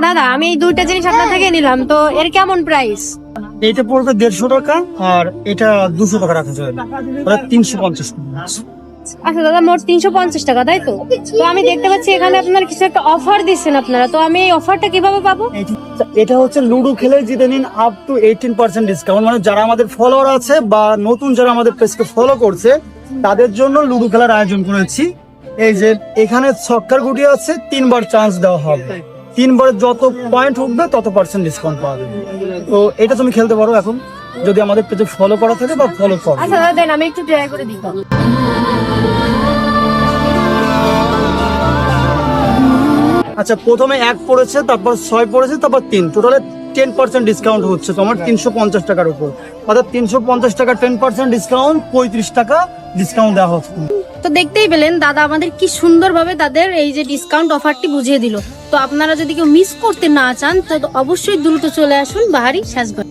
দাদা আমি এই দুইটা জিনিস আপনার থেকে নিলাম, তো এর কেমন প্রাইস? এইটা পড়বে 150 টাকা আর এটা 200 টাকা রাখা যাবে, 350 টাকা। আচ্ছা দাদা, মোট 350 টাকা, তাই তো? তো আমি দেখতে পাচ্ছি এখানে আপনার কিছু একটা অফার দিচ্ছেন আপনারা, তো আমি এই অফারটা কিভাবে পাবো? এটা হচ্ছে লুডো খেলে জিতে নিন আপ টু 18% ডিসকাউন্ট। মানে যারা আমাদের ফলোয়ার আছে বা নতুন যারা আমাদের পেজকে ফলো করছে তাদের জন্য লুডো খেলার আয়োজন করেছি। এই যে এখানে ছক্কার গুটি আছে, 3বার চান্স দেওয়া হবে, 3বার যত পয়েন্ট উঠবে তত পার্সেন্ট ডিসকাউন্ট পাবে। তো এটা তুমি খেলতে পারো এখন যদি আমাদের পেজে ফলো করা থাকে বা ফলো করো। আচ্ছা দাদা দেন, আমি একটু ট্রাই করে দিই। আচ্ছা, প্রথমে 1 পড়েছে, তারপর 6 পড়েছে, তারপর 3, টোটালে 10% ডিসকাউন্ট হচ্ছে তোমার 350 টাকার উপর। অর্থাৎ 350 টাকা 10% ডিসকাউন্ট, 35 টাকা ডিসকাউন্ট দেওয়া হচ্ছে। তো দেখতেই পেলেন দাদা আমাদের কি সুন্দরভাবে তাদের এই যে ডিসকাউন্ট অফারটি বুঝিয়ে দিল। তো আপনারা যদি কেউ মিস করতে না চান তো অবশ্যই দ্রুত চলে আসুন বাহারি সাজঘর।